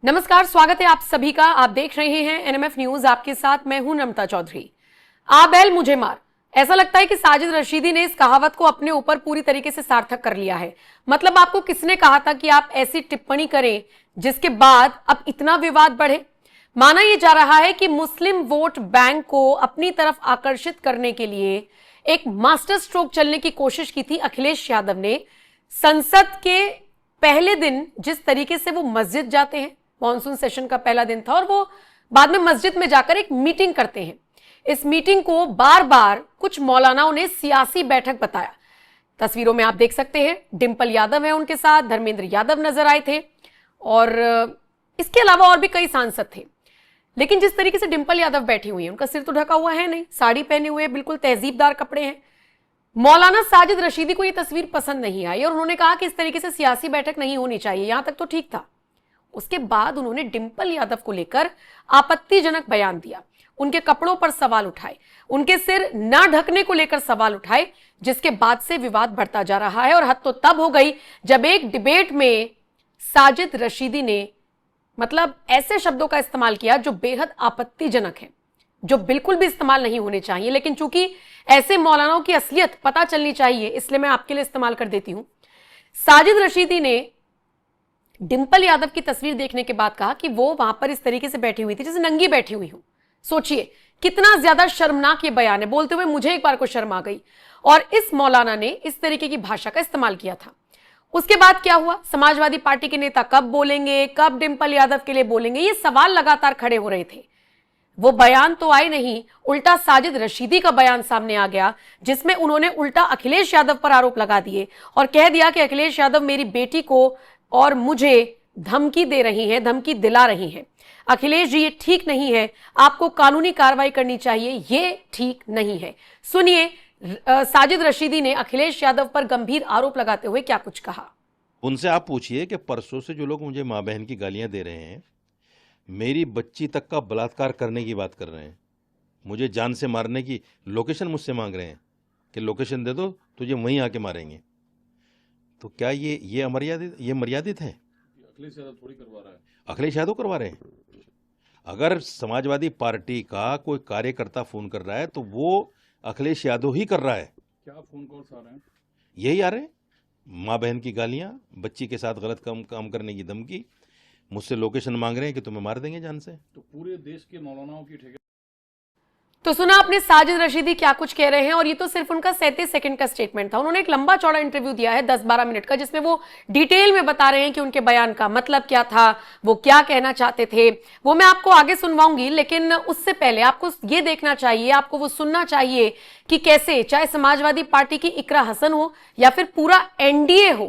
नमस्कार, स्वागत है आप सभी का। आप देख रहे हैं एनएमएफ न्यूज। आपके साथ मैं हूं नमता चौधरी। आ बैल मुझे मार। ऐसा लगता है कि साजिद रशीदी ने इस कहावत को अपने ऊपर पूरी तरीके से सार्थक कर लिया है। मतलब आपको किसने कहा था कि आप ऐसी टिप्पणी करें जिसके बाद अब इतना विवाद बढ़े। माना यह जा रहा है कि मुस्लिम वोट बैंक को अपनी तरफ आकर्षित करने के लिए एक मास्टर स्ट्रोक चलने की कोशिश की थी अखिलेश यादव ने। संसद के पहले दिन जिस तरीके से वो मस्जिद जाते हैं, मॉनसून सेशन का पहला दिन था, और वो बाद में मस्जिद में जाकर एक मीटिंग करते हैं। इस मीटिंग को बार बार कुछ मौलानाओं ने सियासी बैठक बताया। तस्वीरों में आप देख सकते हैं, डिंपल यादव है उनके साथ, धर्मेंद्र यादव नजर आए थे और इसके अलावा और भी कई सांसद थे। लेकिन जिस तरीके से डिंपल यादव बैठी हुई है, उनका सिर तो ढका हुआ है नहीं, साड़ी पहने हुए, बिल्कुल तहजीबदार कपड़े हैं। मौलाना साजिद रशीदी को यह तस्वीर पसंद नहीं आई और उन्होंने कहा कि इस तरीके से सियासी बैठक नहीं होनी चाहिए। यहां तक तो ठीक था। उसके बाद उन्होंने डिंपल यादव को लेकर आपत्तिजनक बयान दिया, उनके कपड़ों पर सवाल उठाए, उनके सिर न ढकने को लेकर सवाल उठाए, जिसके बाद से विवाद बढ़ता जा रहा है। और हद तो तब हो गई जब एक डिबेट में साजिद रशीदी ने मतलब ऐसे शब्दों का इस्तेमाल किया जो बेहद आपत्तिजनक है, जो बिल्कुल भी इस्तेमाल नहीं होने चाहिए। लेकिन चूंकि ऐसे मौलानाओं की असलियत पता चलनी चाहिए, इसलिए मैं आपके लिए इस्तेमाल कर देती हूं। साजिद रशीदी ने डिंपल यादव की तस्वीर देखने के बाद कहा कि वो वहां पर इस तरीके से बैठी हुई थी जैसे नंगी बैठी हुई हूं। सोचिए कितना ज्यादा शर्मनाक ये बयान है। बोलते हुए मुझे एक बार को शर्म आ गई। और इस मौलाना ने इस तरीके की भाषा का इस्तेमाल किया था। उसके बाद क्या हुआ? समाजवादी पार्टी के नेता कब बोलेंगे, कब डिंपल यादव के लिए बोलेंगे, ये सवाल लगातार खड़े हो रहे थे। वो बयान तो आए नहीं, उल्टा साजिद रशीदी का बयान सामने आ गया, जिसमें उन्होंने उल्टा अखिलेश यादव पर आरोप लगा दिए और कह दिया कि अखिलेश यादव मेरी बेटी को और मुझे धमकी दे रही हैं, धमकी दिला रही हैं। अखिलेश जी, ये ठीक नहीं है, आपको कानूनी कार्रवाई करनी चाहिए, ये ठीक नहीं है। सुनिए साजिद रशीदी ने अखिलेश यादव पर गंभीर आरोप लगाते हुए क्या कुछ कहा। उनसे आप पूछिए कि परसों से जो लोग मुझे माँ बहन की गालियां दे रहे हैं, मेरी बच्ची तक का बलात्कार करने की बात कर रहे हैं, मुझे जान से मारने की लोकेशन मुझसे मांग रहे हैं कि लोकेशन दे दो, तुझे वहीं आके मारेंगे। तो क्या ये मर्यादित है? अखिलेश यादव थोड़ी करवा रहा है। अखिलेश यादव करवा रहे हैं। अगर समाजवादी पार्टी का कोई कार्यकर्ता फोन कर रहा है तो वो अखिलेश यादव ही कर रहा है। क्या फोन कॉल्स आ रहे हैं? यही आ रहे हैं, माँ बहन की गालियां, बच्ची के साथ गलत काम करने की धमकी, मुझसे लोकेशन मांग रहे हैं कि तुम्हें मार देंगे जान से। तो पूरे देश के मौलानाओं की ठेके। तो सुना आपने साजिद रशीदी क्या कुछ कह रहे हैं। और ये तो सिर्फ उनका 37 सेकंड का स्टेटमेंट था। उन्होंने एक लंबा चौड़ा इंटरव्यू दिया है 10-12 मिनट का, जिसमें वो डिटेल में बता रहे हैं कि उनके बयान का मतलब क्या था, वो क्या कहना चाहते थे। वो मैं आपको आगे सुनवाऊंगी, लेकिन उससे पहले आपको ये देखना चाहिए, आपको वो सुनना चाहिए कि कैसे, चाहे समाजवादी पार्टी की इकरा हसन हो या फिर पूरा एनडीए हो,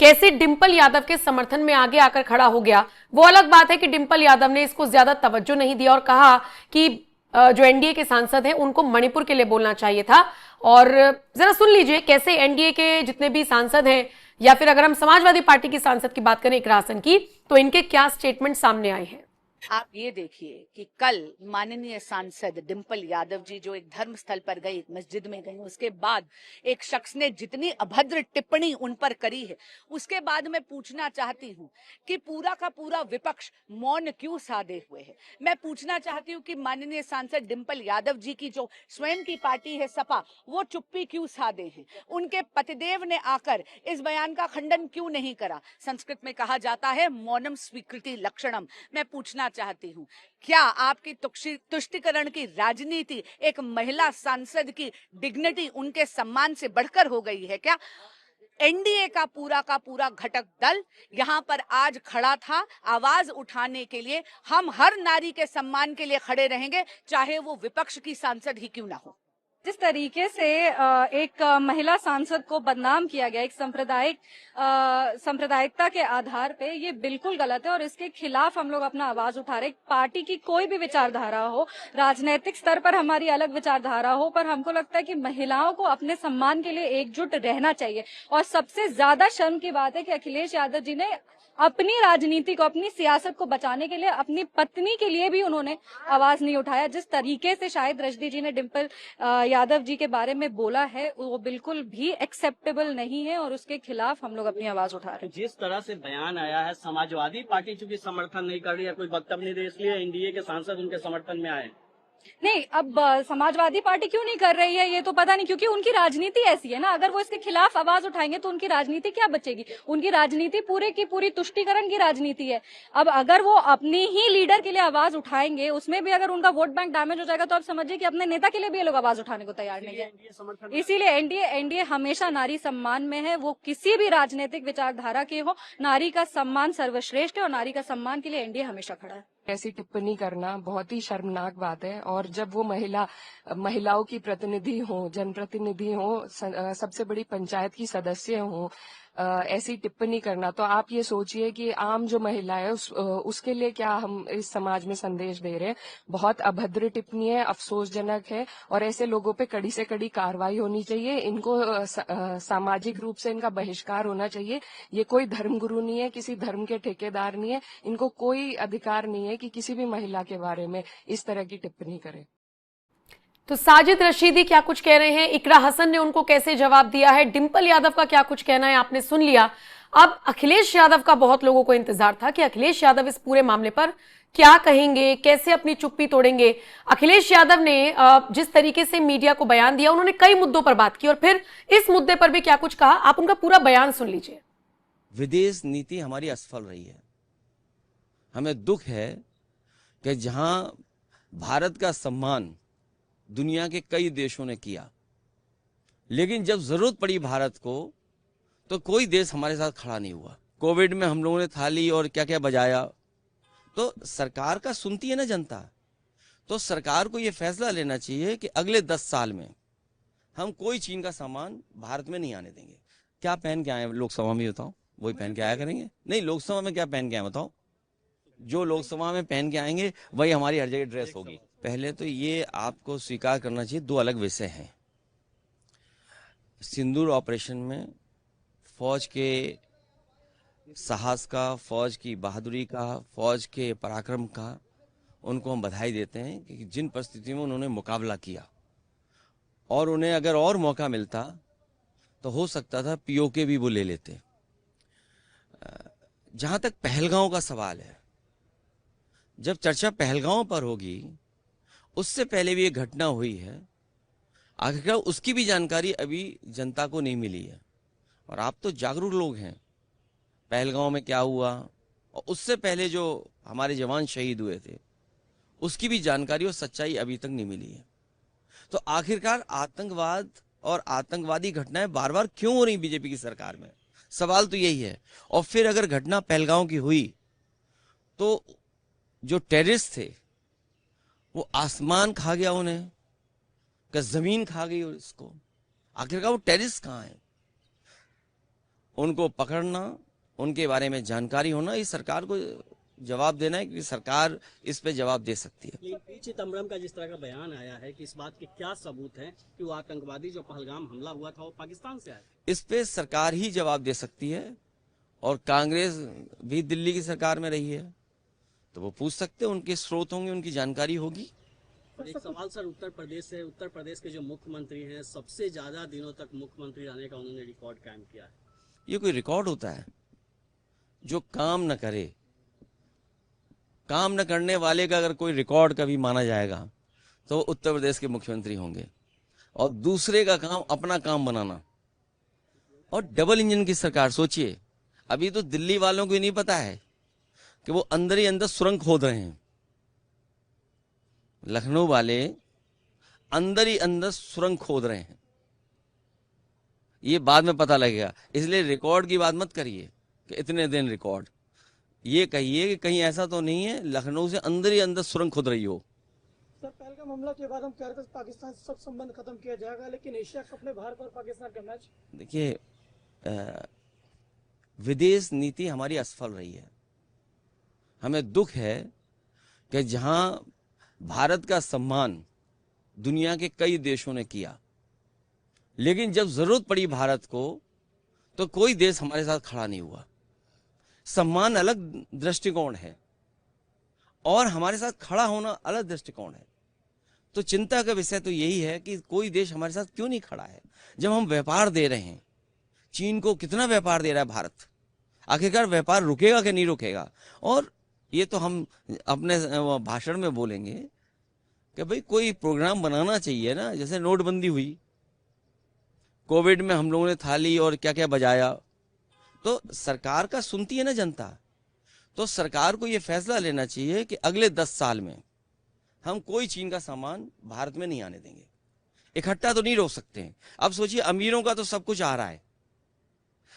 कैसे डिंपल यादव के समर्थन में आगे आकर खड़ा हो गया। वो अलग बात है कि डिंपल यादव ने इसको ज्यादा तवज्जो नहीं दिया और कहा कि जो एनडीए के सांसद हैं उनको मणिपुर के लिए बोलना चाहिए था। और जरा सुन लीजिए कैसे एनडीए के जितने भी सांसद हैं, या फिर अगर हम समाजवादी पार्टी की सांसद की बात करें इकरा हसन की, तो इनके क्या स्टेटमेंट सामने आए हैं। आप ये देखिए कि कल माननीय सांसद डिंपल यादव जी जो एक धर्म स्थल पर गई, मस्जिद में गई, उसके बाद एक शख्स ने जितनी अभद्र टिप्पणी उन पर करी है, उसके बाद मैं पूछना चाहती हूँ कि पूरा का पूरा विपक्ष मौन क्यों साधे हुए है। मैं पूछना चाहती हूँ कि माननीय सांसद डिंपल यादव जी की जो स्वयं की पार्टी है सपा, वो चुप्पी क्यों साधे हैं। उनके पतिदेव ने आकर इस बयान का खंडन क्यों नहीं करा। संस्कृत में कहा जाता है मौनम स्वीकृति लक्षणम। मैं पूछना चाहती हूँ, क्या आपकी तुष्टिकरण की राजनीति एक महिला सांसद की डिग्निटी, उनके सम्मान से बढ़कर हो गई है क्या? एनडीए का पूरा घटक दल यहाँ पर आज खड़ा था आवाज उठाने के लिए। हम हर नारी के सम्मान के लिए खड़े रहेंगे, चाहे वो विपक्ष की सांसद ही क्यों ना हो। जिस तरीके से एक महिला सांसद को बदनाम किया गया एक सांप्रदायिकता के आधार पे, ये बिल्कुल गलत है और इसके खिलाफ हम लोग अपना आवाज उठा रहे हैं। पार्टी की कोई भी विचारधारा हो, राजनीतिक स्तर पर हमारी अलग विचारधारा हो, पर हमको लगता है कि महिलाओं को अपने सम्मान के लिए एकजुट रहना चाहिए। और सबसे ज्यादा शर्म की बात है कि अखिलेश यादव जी ने अपनी राजनीति को, अपनी सियासत को बचाने के लिए, अपनी पत्नी के लिए भी उन्होंने आवाज नहीं उठाया। जिस तरीके से शाहिद रशीदी जी ने डिंपल यादव जी के बारे में बोला है वो बिल्कुल भी एक्सेप्टेबल नहीं है और उसके खिलाफ हम लोग अपनी आवाज उठा रहे हैं। जिस तरह से बयान आया है, समाजवादी पार्टी चूंकि समर्थन नहीं कर रही है, कोई वक्तव्य नहीं दे, इसलिए एनडीए के सांसद उनके समर्थन में आए। नहीं, अब समाजवादी पार्टी क्यों नहीं कर रही है ये तो पता नहीं, क्योंकि उनकी राजनीति ऐसी है ना। अगर वो इसके खिलाफ आवाज उठाएंगे तो उनकी राजनीति क्या बचेगी? उनकी राजनीति पूरे की पूरी तुष्टीकरण की राजनीति है। अब अगर वो अपनी ही लीडर के लिए आवाज उठाएंगे, उसमें भी अगर उनका वोट बैंक डैमेज हो जाएगा, तो आप समझिए कि अपने नेता के लिए भी ये लोग आवाज उठाने को तैयार नहीं है। इसीलिए एनडीए हमेशा नारी सम्मान में है। वो किसी भी राजनीतिक विचारधारा के हो, नारी का सम्मान सर्वश्रेष्ठ है और नारी का सम्मान के लिए एनडीए हमेशा खड़ा है। ऐसी टिप्पणी करना बहुत ही शर्मनाक बात है। और जब वो महिलाओं की प्रतिनिधि हो, जनप्रतिनिधि हो, सबसे बड़ी पंचायत की सदस्य हो, ऐसी टिप्पणी करना, तो आप ये सोचिए कि आम जो महिला है उसके लिए क्या हम इस समाज में संदेश दे रहे हैं। बहुत अभद्र टिप्पणी है, अफसोसजनक है और ऐसे लोगों पे कड़ी से कड़ी कार्रवाई होनी चाहिए। इनको सामाजिक रूप से इनका बहिष्कार होना चाहिए। ये कोई धर्मगुरु नहीं है, किसी धर्म के ठेकेदार नहीं है। इनको कोई अधिकार नहीं है कि किसी भी महिला के बारे में इस तरह की टिप्पणी करें। तो साजिद रशीदी क्या कुछ कह रहे हैं, इकरा हसन ने उनको कैसे जवाब दिया है, डिंपल यादव का क्या कुछ कहना है, आपने सुन लिया। अब अखिलेश यादव का बहुत लोगों को इंतजार था कि अखिलेश यादव इस पूरे मामले पर क्या कहेंगे, कैसे अपनी चुप्पी तोड़ेंगे। अखिलेश यादव ने जिस तरीके से मीडिया को बयान दिया, उन्होंने कई मुद्दों पर बात की और फिर इस मुद्दे पर भी क्या कुछ कहा, आप उनका पूरा बयान सुन लीजिए। विदेश नीति हमारी असफल रही है। हमें दुख है कि जहां भारत का सम्मान दुनिया के कई देशों ने किया, लेकिन जब जरूरत पड़ी भारत को तो कोई देश हमारे साथ खड़ा नहीं हुआ। कोविड में हम लोगों ने थाली और क्या क्या बजाया, तो सरकार का सुनती है ना जनता। तो सरकार को यह फैसला लेना चाहिए कि अगले 10 साल में हम कोई चीन का सामान भारत में नहीं आने देंगे। क्या पहन के आए लोकसभा में, बताओ, वही पहन के आया करेंगे। नहीं, लोकसभा में क्या पहन के आए बताओ, जो लोकसभा में पहन के आएंगे वही हमारी हर जगह ड्रेस होगी। पहले तो ये आपको स्वीकार करना चाहिए, दो अलग विषय हैं। सिंदूर ऑपरेशन में फौज के साहस का, फौज की बहादुरी का, फौज के पराक्रम का उनको हम बधाई देते हैं कि जिन परिस्थितियों में उन्होंने मुकाबला किया, और उन्हें अगर और मौका मिलता तो हो सकता था पीओके भी वो ले लेते। जहां तक पहलगांव का सवाल है, जब चर्चा पहलगांव पर होगी, उससे पहले भी ये घटना हुई है, आखिरकार उसकी भी जानकारी अभी जनता को नहीं मिली है। और आप तो जागरूक लोग हैं, पहलगांव में क्या हुआ और उससे पहले जो हमारे जवान शहीद हुए थे उसकी भी जानकारी और सच्चाई अभी तक नहीं मिली है। तो आखिरकार आतंकवाद और आतंकवादी घटनाएं बार बार क्यों हो रही बीजेपी की सरकार में, सवाल तो यही है। और फिर अगर घटना पहलगांव की हुई तो जो टेररिस्ट थे वो आसमान खा गया, उन्हें क्या जमीन खा गई उसको। आखिरकार वो टेररिस्ट कहाँ हैं, उनको पकड़ना, उनके बारे में जानकारी होना, इस सरकार को जवाब देना है कि सरकार इस पे जवाब दे सकती है। लेकिन पी चिदम्बरम का जिस तरह का बयान आया है कि इस बात के क्या सबूत हैं कि वो आतंकवादी जो पहलगाम हमला हुआ था वो पाकिस्तान से आया, इस पे सरकार ही जवाब दे सकती है। और कांग्रेस भी दिल्ली की सरकार में रही है तो वो पूछ सकते हैं, उनके स्रोत होंगे, उनकी जानकारी होगी। एक सवाल सर, उत्तर प्रदेश से, उत्तर प्रदेश के जो मुख्यमंत्री हैं, सबसे ज्यादा दिनों तक मुख्यमंत्री रहने का उन्होंने रिकॉर्ड कायम किया है। ये कोई रिकॉर्ड होता है? जो काम न करे, काम न करने वाले का अगर कोई रिकॉर्ड कभी माना जाएगा तो उत्तर प्रदेश के मुख्यमंत्री होंगे। और दूसरे का काम अपना काम बनाना, और डबल इंजन की सरकार। सोचिए, अभी तो दिल्ली वालों को ही नहीं पता है कि वो अंदर ही अंदर सुरंग खोद रहे हैं। लखनऊ वाले अंदर ही अंदर सुरंग खोद रहे हैं, ये बाद में पता लगेगा। इसलिए रिकॉर्ड की बात मत करिए कि इतने दिन रिकॉर्ड, ये कहिए कि कहीं ऐसा तो नहीं है लखनऊ से अंदर ही अंदर सुरंग खोद रही हो। सर, पहलगाम हमला के बाद हम कह रहे थे पाकिस्तान से सब संबंध खत्म किया जाएगा, लेकिन एशिया कप में भारत और पाकिस्तान का मैच। देखिए, विदेश नीति हमारी असफल रही है। हमें दुख है कि जहां भारत का सम्मान दुनिया के कई देशों ने किया, लेकिन जब जरूरत पड़ी भारत को तो कोई देश हमारे साथ खड़ा नहीं हुआ। सम्मान अलग दृष्टिकोण है और हमारे साथ खड़ा होना अलग दृष्टिकोण है। तो चिंता का विषय तो यही है कि कोई देश हमारे साथ क्यों नहीं खड़ा है, जब हम व्यापार दे रहे हैं। चीन को कितना व्यापार दे रहा है भारत, आखिरकार व्यापार रुकेगा कि नहीं रुकेगा। और ये तो हम अपने भाषण में बोलेंगे कि भाई कोई प्रोग्राम बनाना चाहिए ना, जैसे नोटबंदी हुई, कोविड में हम लोगों ने थाली और क्या क्या बजाया, तो सरकार का सुनती है ना जनता। तो सरकार को ये फैसला लेना चाहिए कि अगले 10 साल में हम कोई चीन का सामान भारत में नहीं आने देंगे। इकट्ठा तो नहीं रोक सकते हैं। अब सोचिए, अमीरों का तो सब कुछ आ रहा है,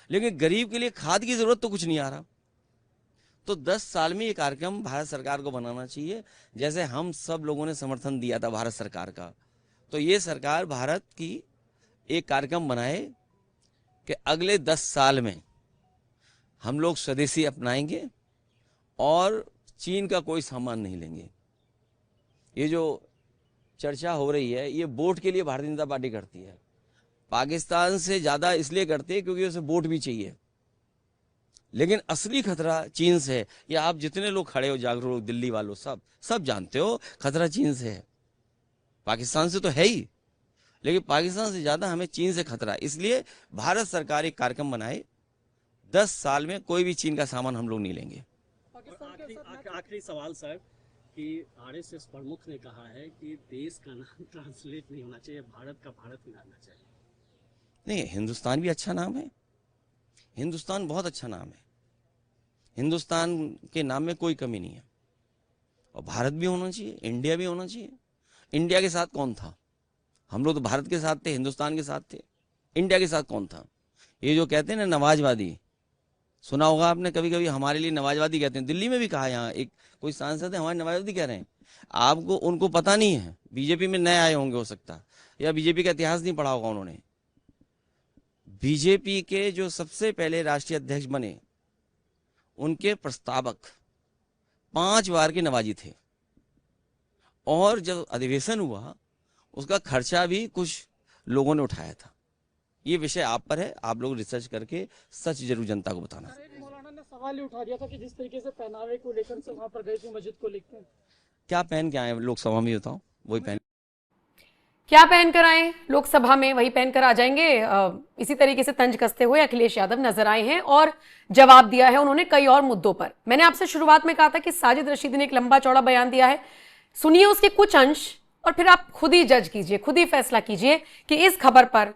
लेकिन गरीब के लिए खाद की जरूरत तो कुछ नहीं आ रहा। तो 10 साल में ये कार्यक्रम भारत सरकार को बनाना चाहिए। जैसे हम सब लोगों ने समर्थन दिया था भारत सरकार का, तो ये सरकार भारत की एक कार्यक्रम बनाए कि अगले 10 साल में हम लोग स्वदेशी अपनाएंगे और चीन का कोई सामान नहीं लेंगे। ये जो चर्चा हो रही है, ये वोट के लिए भारतीय जनता पार्टी करती है। पाकिस्तान से ज़्यादा इसलिए करते हैं क्योंकि उसे वोट भी चाहिए, लेकिन असली खतरा चीन से है। ये आप जितने लोग खड़े हो जागरूक, दिल्ली वालों, सब जानते हो खतरा चीन से है। पाकिस्तान से तो है ही, लेकिन पाकिस्तान से ज़्यादा हमें चीन से खतरा है। इसलिए भारत सरकार एक कार्यक्रम बनाए, 10 साल में कोई भी चीन का सामान हम लोग नहीं लेंगे। आखिरी सवाल सर, कि आरएसएस प्रमुख ने कहा है कि देश का नाम ट्रांसलेट नहीं होना चाहिए, भारत का भारत में आना चाहिए। नहीं, हिंदुस्तान भी अच्छा नाम है, हिंदुस्तान बहुत अच्छा नाम है, हिंदुस्तान के नाम में कोई कमी नहीं है। और भारत भी होना चाहिए, इंडिया भी होना चाहिए। इंडिया के साथ कौन था? हम लोग तो भारत के साथ थे, हिंदुस्तान के साथ थे। इंडिया के साथ कौन था? ये जो कहते हैं ना नवाजवादी, सुना होगा आपने कभी कभी, हमारे लिए नवाजवादी कहते हैं। दिल्ली में भी कहा, यहाँ एक कोई सांसद है हमारे नवाजवादी कह रहे हैं। आपको उनको पता नहीं है, बीजेपी में नए आए होंगे हो सकता, या बीजेपी का इतिहास नहीं पढ़ा होगा उन्होंने। बीजेपी के जो सबसे पहले राष्ट्रीय अध्यक्ष बने, उनके प्रस्तावक 5 बार के नवाजी थे। और जब अधिवेशन हुआ, उसका खर्चा भी कुछ लोगों ने उठाया था। ये विषय आप पर है, आप लोग रिसर्च करके सच जरूर जनता को बताना। एक मौलाना ने सवाल ही उठा दिया था कि जिस तरीके से पहनावे को लेकर से वहां पर गए थे मस्जिद को लेकर, क्या पहन के आए लोकसभा में, बताओ वही पहन। क्या पहन कर आए लोकसभा में, वही पहनकर आ जाएंगे। इसी तरीके से तंज कसते हुए अखिलेश यादव नजर आए हैं और जवाब दिया है उन्होंने कई और मुद्दों पर। मैंने आपसे शुरुआत में कहा था कि साजिद रशीदी ने एक लंबा चौड़ा बयान दिया है, सुनिए उसके कुछ अंश और फिर आप खुद ही जज कीजिए, खुद ही फैसला कीजिए कि इस खबर पर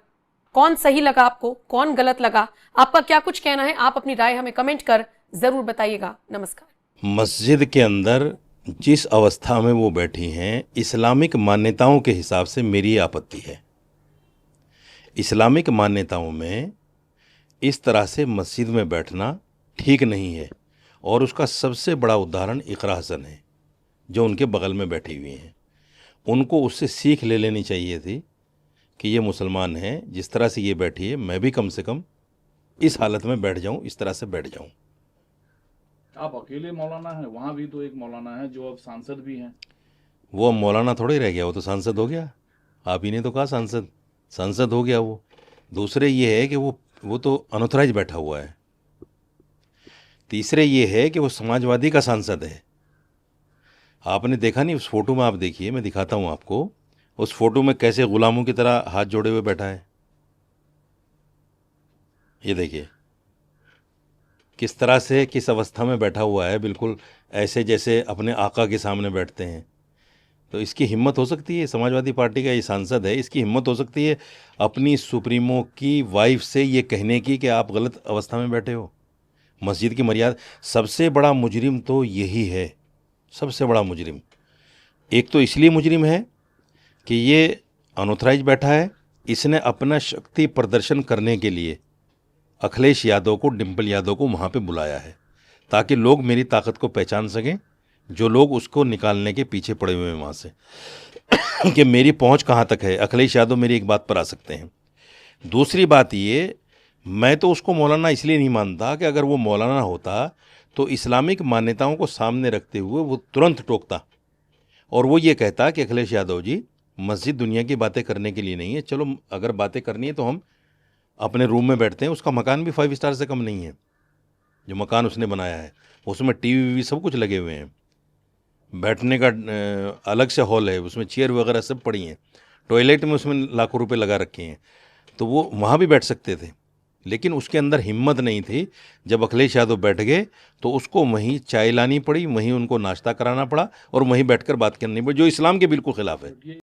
कौन सही लगा आपको, कौन गलत लगा। आपका क्या कुछ कहना है, आप अपनी राय हमें कमेंट कर जरूर बताइएगा। नमस्कार। मस्जिद के अंदर जिस अवस्था में वो बैठी हैं, इस्लामिक मान्यताओं के हिसाब से मेरी आपत्ति है। इस्लामिक मान्यताओं में इस तरह से मस्जिद में बैठना ठीक नहीं है। और उसका सबसे बड़ा उदाहरण इकरा हसन है, जो उनके बगल में बैठी हुई हैं। उनको उससे सीख ले लेनी चाहिए थी कि ये मुसलमान हैं, जिस तरह से ये बैठी है, मैं भी कम से कम इस हालत में बैठ जाऊं, इस तरह से बैठ जाऊं। आप अकेले मौलाना हैं, वहाँ भी तो एक मौलाना है जो अब सांसद भी हैं। वो अब मौलाना थोड़े रह गया, वो तो सांसद हो गया। आप ही ने तो कहा सांसद हो गया वो। दूसरे ये है कि वो तो अनऑथराइज बैठा हुआ है। तीसरे ये है कि वो समाजवादी का सांसद है। आपने देखा नहीं, उस फोटो में आप देखिए, मैं दिखाता हूँ आपको, उस फोटो में कैसे गुलामों की तरह हाथ जोड़े हुए बैठा है। ये देखिए किस तरह से, किस अवस्था में बैठा हुआ है, बिल्कुल ऐसे जैसे अपने आका के सामने बैठते हैं। तो इसकी हिम्मत हो सकती है, समाजवादी पार्टी का ये सांसद है, इसकी हिम्मत हो सकती है अपनी सुप्रीमो की वाइफ से ये कहने की कि आप गलत अवस्था में बैठे हो। मस्जिद की मर्यादा, सबसे बड़ा मुजरिम तो यही है, सबसे बड़ा मुजरिम। एक तो इसलिए मुजरिम है कि ये अनऑथराइज बैठा है। इसने अपना शक्ति प्रदर्शन करने के लिए अखिलेश यादव को, डिम्पल यादव को वहाँ पे बुलाया है, ताकि लोग मेरी ताकत को पहचान सकें, जो लोग उसको निकालने के पीछे पड़े हुए हैं वहाँ से कि मेरी पहुँच कहाँ तक है। अखिलेश यादव मेरी एक बात पर आ सकते हैं। दूसरी बात ये, मैं तो उसको मौलाना इसलिए नहीं मानता कि अगर वो मौलाना होता तो इस्लामिक मान्यताओं को सामने रखते हुए वो तुरंत टोकता और वो ये कहता कि अखिलेश यादव जी, मस्जिद दुनिया की बातें करने के लिए नहीं है, चलो अगर बातें करनी है तो हम अपने रूम में बैठते हैं। उसका मकान भी 5 स्टार से कम नहीं है। जो मकान उसने बनाया है, उसमें टीवी वीवी सब कुछ लगे हुए हैं, बैठने का अलग से हॉल है, उसमें चेयर वगैरह सब पड़ी हैं, टॉयलेट में उसमें लाखों रुपए लगा रखे हैं, तो वो वहाँ भी बैठ सकते थे। लेकिन उसके अंदर हिम्मत नहीं थी। जब अखिलेश यादव बैठ गए तो उसको वहीं चाय लानी पड़ी, वहीं उनको नाश्ता कराना पड़ा और वहीं बैठकर बात करनी पड़ी, जो इस्लाम के बिल्कुल खिलाफ है।